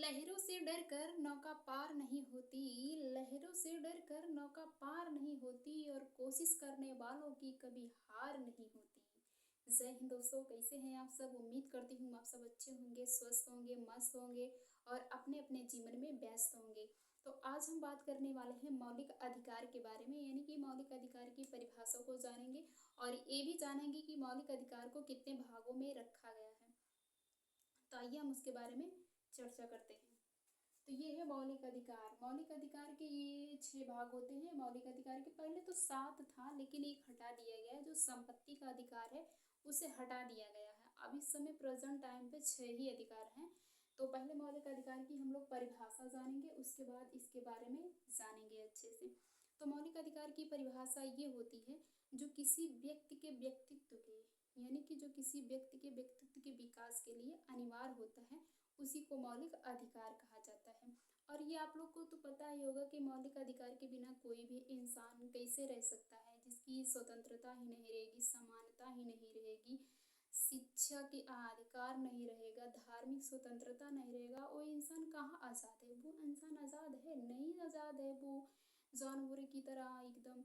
लहरों से डर कर नौका पार नहीं होती। लहरों से डर कर नौका पार नहीं होती और कोशिश करने वालों की कभी हार नहीं होती। जय हिंद दोस्तों, कैसे हैं आप सब। उम्मीद करती हूँ आप सब अच्छे होंगे, स्वस्थ होंगे, मस्त होंगे और अपने अपने जीवन में व्यस्त होंगे। तो आज हम बात करने वाले हैं मौलिक अधिकार के बारे में, यानी कि मौलिक अधिकार की परिभाषा को जानेंगे और ये भी जानेंगे कि मौलिक अधिकार को कितने भागों में रखा गया है। तो आइए हम उसके बारे में चर्चा करते हैं। तो ये है मौलिक अधिकार। मौलिक अधिकार के ये 6 भाग होते हैं। मौलिक अधिकार के पहले तो 7 था, लेकिन एक हटा दिया गया है। जो संपत्ति का अधिकार है उसे हटा दिया गया है। अब इस समय प्रेजेंट टाइम पे 6 ही अधिकार हैं। तो पहले मौलिक अधिकार की हम लोग परिभाषा जानेंगे, उसके बाद इसके बारे में जानेंगे अच्छे से। तो मौलिक अधिकार की परिभाषा ये होती है, जो किसी व्यक्ति के व्यक्तित्व के, यानी कि जो किसी व्यक्ति के व्यक्तित्व के विकास के लिए अनिवार्य होता है, उसी को मौलिक अधिकार कहा जाता है। और ये आप लोग को तो पता ही होगा कि मौलिक अधिकार के बिना कोई भी इंसान कैसे रह सकता है, जिसकी स्वतंत्रता ही नहीं रहेगी, समानता ही नहीं रहेगी, शिक्षा के अधिकार नहीं रहेगा, धार्मिक स्वतंत्रता नहीं रहेगा, वो इंसान कहाँ आज़ाद है। वो इंसान आज़ाद है नहीं, आज़ाद है वो जानवर की तरह एकदम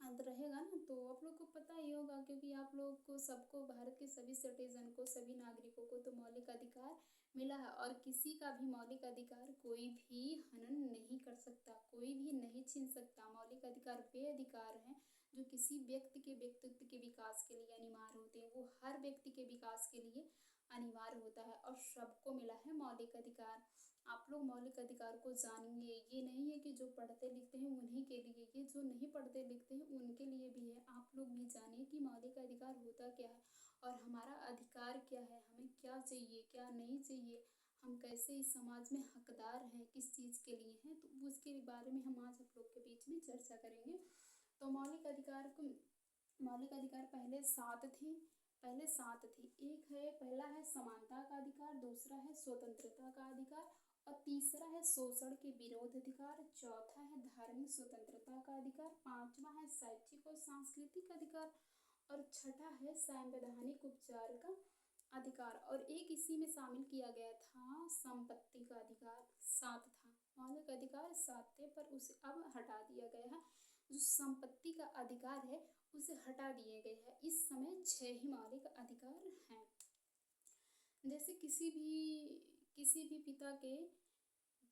अंत रहेगा ना। तो आप लोग को पता ही होगा, क्योंकि आप लोग को सबको, भारत के सभी सिटीजन को, सभी नागरिकों को तो मौलिक अधिकार मिला है और किसी का भी मौलिक अधिकार कोई भी हनन नहीं कर सकता, कोई भी नहीं छीन सकता। मौलिक अधिकार वे अधिकार हैं जो किसी व्यक्ति के व्यक्तित्व के विकास के लिए अनिवार्य होते हैं। वो हर व्यक्ति के विकास के लिए अनिवार्य होता है और सबको मिला है मौलिक अधिकार। आप लोग मौलिक अधिकार को जानेंगे, ये नहीं है कि जो पढ़ते लिखते हैं उन्हीं के लिए, ये जो नहीं पढ़ते लिखते हैं उनके लिए भी है। आप लोग भी जानिए कि मौलिक अधिकार होता क्या है और हमारा अधिकार क्या है, हमें क्या चाहिए, क्या नहीं चाहिए, हम कैसे इस समाज में हकदार हैं, किस चीज़ के लिए हैं। तो उसके बारे में हम आज आप लोग के बीच में चर्चा करेंगे। तो मौलिक अधिकार पहले 7 थी। एक है, पहला है समानता का अधिकार, दूसरा है स्वतंत्रता का अधिकार और तीसरा है शोषण के विरोध अधिकार, चौथा है धार्मिक स्वतंत्रता का अधिकार, पांचवा है शैक्षिक और सांस्कृतिक अधिकार और छठा है संवैधानिक उपचार का अधिकार। और एक इसी में शामिल किया गया था संपत्ति का अधिकार। 7 था, मौलिक अधिकार 7 थे, पर उसे अब हटा दिया गया है। जो संपत्ति का अधिकार है उसे हटा दिए गए हैं। इस समय 6 ही मौलिक अधिकार हैं। जैसे किसी भी पिता के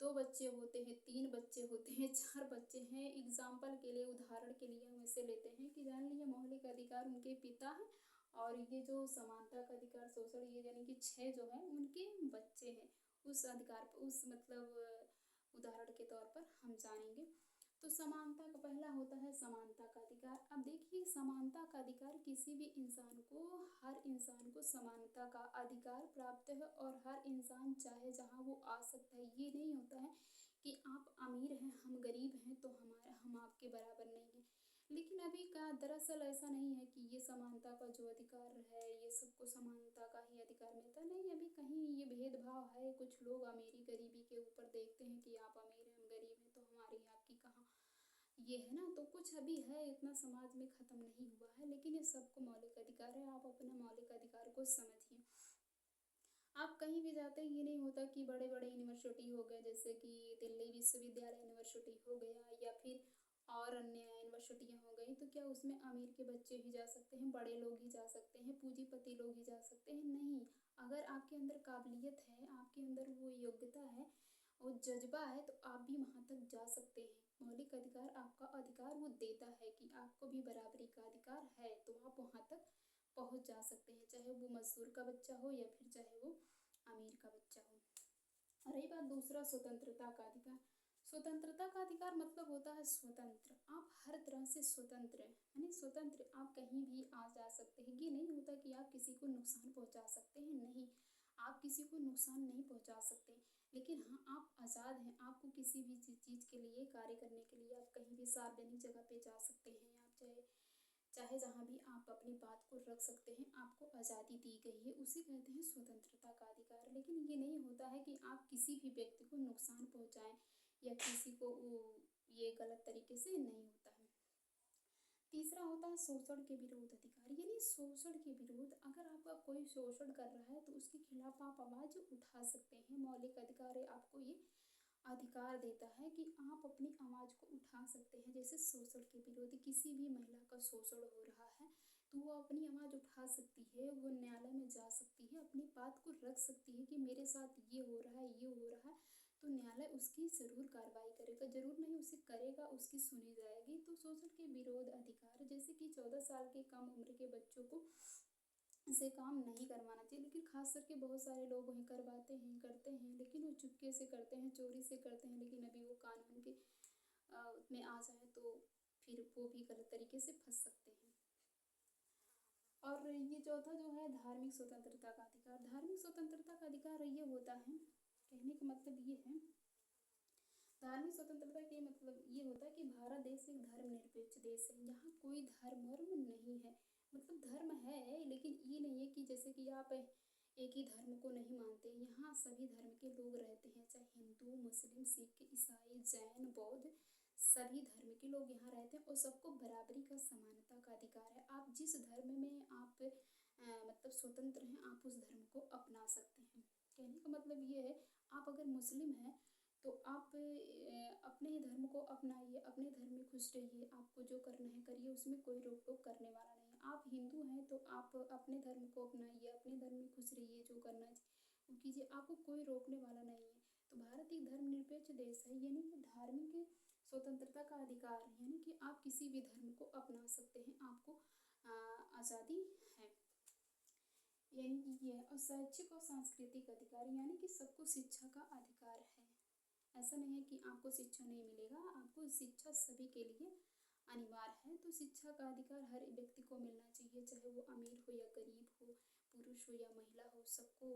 2 बच्चे होते हैं, 3 बच्चे होते हैं, 4 बच्चे हैं। एग्जाम्पल के लिए, उदाहरण के लिए हम इसे लेते हैं कि जान लीजिए मौलिक अधिकार उनके पिता हैं और ये जो समानता का अधिकार, शोषण, ये यानी कि 6 जो है उनके बच्चे हैं। उस अधिकार पर, उस मतलब उदाहरण के तौर पर हम जानेंगे। तो समानता का पहला होता है समानता का अधिकार। अब देखिए, समानता का अधिकार किसी भी इंसान को, हर इंसान को समानता का अधिकार प्राप्त है और हर इंसान चाहे जहाँ वो आ सकता है। ये नहीं होता है कि आप अमीर हैं, हम गरीब हैं तो हम आपके बराबर नहीं हैं। लेकिन अभी का दरअसल ऐसा नहीं है कि ये समानता का जो अधिकार है ये सबको समानता का ही अधिकार मिलता नहीं। अभी कहीं ये भेदभाव है। कुछ लोग अमीरी गरीबी के ऊपर देखते हैं कि आप अमीर हैं, हम गरीब हैं, तो हमारी आपकी कहाँ, ये है ना। तो कुछ अभी है, इतना समाज में ख़त्म नहीं हुआ है, लेकिन ये सबको मौलिक अधिकार है। आप अपना मौलिक अधिकार को समझिए। आप कहीं भी जाते हैं, ये नहीं होता कि बड़े बड़े यूनिवर्सिटी हो गए, जैसे कि दिल्ली विश्वविद्यालय यूनिवर्सिटी हो गया या फिर और अन्य यूनिवर्सिटियाँ हो गई, तो क्या उसमें अमीर के बच्चे ही जा सकते हैं, बड़े लोग ही जा सकते हैं, पूंजीपति लोग ही जा सकते हैं? नहीं। अगर आपके अंदर काबिलियत है, आपके अंदर वो योग्यता है, वो जज्बा है, तो आप भी वहाँ तक जा सकते हैं। मौलिक अधिकार आपका अधिकार वो देता है कि आपको भी बराबरी का अधिकार है, तो आप वहाँ तक पहुँच जा सकते हैं, चाहे वो मजदूर का बच्चा हो या फिर चाहे वो अमीर का बच्चा हो। रही बात दूसरा, स्वतंत्रता का अधिकार। स्वतंत्रता का अधिकार मतलब होता है स्वतंत्र। आप हर तरह से स्वतंत्र हैं, यानी स्वतंत्र, आप कहीं भी आ जा सकते हैं। ये नहीं होता कि आप किसी को नुकसान पहुंचा सकते हैं, नहीं, आप किसी को नुकसान नहीं पहुंचा सकते। लेकिन हाँ, आप आज़ाद हैं। आपको किसी भी चीज़ के लिए, कार्य करने के लिए आप कहीं भी सार्वजनिक जगह पे जा सकते हैं। आप चाहे चाहे जहाँ भी आप अपनी बात को रख सकते हैं। आपको आज़ादी दी गई है, उसे कहते हैं स्वतंत्रता का अधिकार। लेकिन ये नहीं होता है कि आप किसी भी व्यक्ति को नुकसान पहुँचाएं या किसी को ये गलत तरीके से नहीं होता है। तीसरा होता है शोषण के विरोध अधिकार, यानी शोषण के विरोध, अगर आपका कोई शोषण कर रहा है तो उसके खिलाफ आप आवाज़ उठा सकते हैं। मौलिक अधिकार है, आपको ये अधिकार देता है कि आप अपनी आवाज़ को उठा सकते हैं। जैसे शोषण के विरोध, किसी भी महिला का शोषण हो रहा है तो वो अपनी आवाज़ उठा सकती है, वो न्यायालय में जा सकती है, अपनी बात को रख सकती है कि मेरे साथ ये हो रहा है, ये हो रहा है। तो न्यायालय उसकी ज़रूर कार्रवाई करेगा, ज़रूर नहीं उसे करेगा, उसकी सुनी जाएगी। तो शोषण के विरोध अधिकार, जैसे कि 14 साल के कम उम्र के बच्चों को से काम नहीं करवाना चाहिए, लेकिन खास करके बहुत सारे लोग वहीं करवाते हैं, करते हैं, लेकिन वो चुपके से करते हैं, चोरी से करते हैं। लेकिन अभी वो कानून के में आ जाए तो फिर वो भी गलत तरीके से फंस सकते हैं। और ये चौथा जो है धार्मिक स्वतंत्रता का अधिकार। धार्मिक स्वतंत्रता का अधिकार ये होता है, कहने का मतलब ये है, धार्मिक स्वतंत्रता के मतलब ये होता है कि भारत देश एक धर्मनिरपेक्ष देश है। यहाँ कोई धर्म नहीं है, मतलब धर्म है लेकिन ये नहीं है कि जैसे कि आप एक ही धर्म को नहीं मानते। यहाँ सभी धर्म के लोग रहते हैं, चाहे हिंदू, मुस्लिम, सिख, ईसाई, जैन, बौद्ध, सभी धर्म के लोग यहाँ रहते हैं और सबको बराबरी का, समानता का अधिकार है। आप जिस धर्म में आप मतलब स्वतंत्र हैं, आप उस धर्म को अपना सकते हैं। कहने का मतलब ये है, आप अगर मुस्लिम हैं तो आप अपने ही धर्म को अपनाइए, अपने धर्म में खुश रहिए, आपको जो करना है करिए, उसमें कोई रोक टोक करने वाला नहीं है। आप हिंदू हैं तो आप अपने धर्म को अपनाइए, अपने धर्म में खुश रहिए, जो करना है वो कीजिए, आपको कोई रोकने वाला नहीं है। तो भारत एक धर्मनिरपेक्ष देश है, यानी कि धार्मिक स्वतंत्रता का अधिकार, यानी कि आप किसी भी धर्म को अपना सकते हैं, आपको आज़ादी है, यानी कि ये। और शैक्षिक और सांस्कृतिक अधिकार, यानी कि सबको शिक्षा का अधिकार है। ऐसा नहीं है कि आपको शिक्षा नहीं मिलेगा, आपको शिक्षा सभी के लिए अनिवार्य है। तो शिक्षा का अधिकार हर व्यक्ति को मिलना चाहिए, चाहे वो अमीर हो या गरीब हो, पुरुष हो या महिला हो, सबको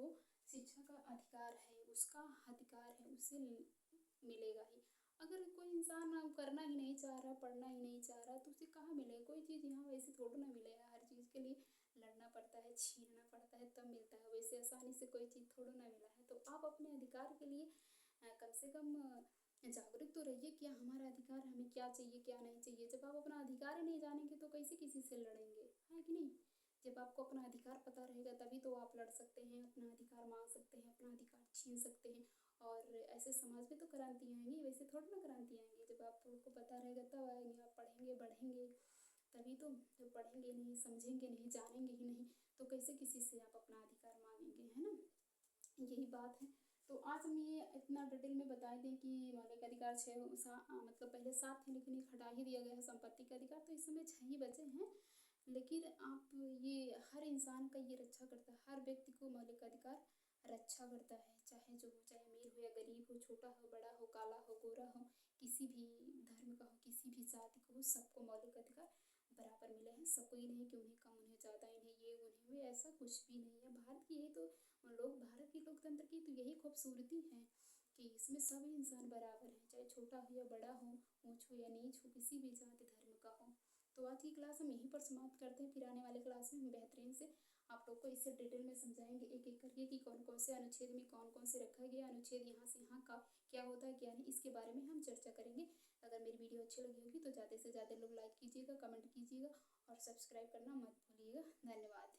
शिक्षा का अधिकार है, उसका अधिकार है, उसे मिलेगा ही। अगर कोई इंसान करना ही नहीं चाह रहा, पढ़ना ही नहीं चाह रहा, तो उसे कहाँ मिलेगा कोई चीज़? यहाँ वैसे थोड़ा ना मिलेगा, हर चीज़ के लिए लड़ना पड़ता है, छीनना पड़ता है, तब मिलता है। वैसे आसानी से कोई चीज़ थोड़ा ना मिला है। तो आप अपने अधिकार के लिए कम से कम जागरूक तो रहिए कि हमारा अधिकार, हमें क्या चाहिए क्या नहीं चाहिए। जब आप अपना अधिकार ही नहीं जानेंगे तो कैसे किसी से लड़ेंगे, है कि नहीं? जब आपको अपना अधिकार पता रहेगा तभी तो आप लड़ सकते हैं, अपना अधिकार मांग सकते हैं, अपना अधिकार छीन सकते हैं। और ऐसे समाज में तो क्रांति आएंगी, वैसे थोड़ी ना क्रांति आएंगी। जब आपको पता रहेगा तब आएंगे, आप पढ़ेंगे बढ़ेंगे तभी तो। जब पढ़ेंगे नहीं, समझेंगे नहीं, जानेंगे ही नहीं तो कैसे किसी से आप अपना अधिकार मांगेंगे, है ना? यही बात है। तो आज हम ये इतना डिटेल में बता दें कि मौलिक अधिकार मतलब पहले 7 थे लेकिन एक हटा ही दिया गया है, संपत्ति का अधिकार, तो इस समय 6 ही बचे हैं। लेकिन आप ये हर इंसान का ये रक्षा करता है, हर व्यक्ति को मौलिक अधिकार रक्षा करता है, चाहे जो हो, चाहे अमीर हो या गरीब हो, छोटा हो, बड़ा हो, काला हो, गोरा हो, किसी भी धर्म का हो, किसी भी जाति का हो, सबको मौलिक अधिकार बराबर मिले हैं। सबको ये नहीं कि उन्हें कम, उन्हें ज़्यादा, इन्हें ये उन्हें वो, ऐसा कुछ भी नहीं है। भारत की यही तो भारत की लोकतंत्र की तो यही खूबसूरती है कि इसमें सभी इंसान बराबर हैं, चाहे छोटा हो या बड़ा हो, ऊंच हो या नीच हो, किसी भी जाति धर्म का हो। तो आज की क्लास हम यहीं पर समाप्त करते हैं, फिर आने वाले क्लास में हम बेहतरीन से आप लोग को इससे डिटेल में समझाएंगे एक एक करके कि कौन कौन से अनुच्छेद में कौन कौन से रखा गया, अनुच्छेद यहाँ से यहाँ का क्या होता है क्या नहीं, इसके बारे में हम चर्चा करेंगे। अगर मेरी वीडियो अच्छी लगी होगी तो ज़्यादा से ज़्यादा लोग लाइक कीजिएगा, कमेंट कीजिएगा और सब्सक्राइब करना मत भूलिएगा। धन्यवाद।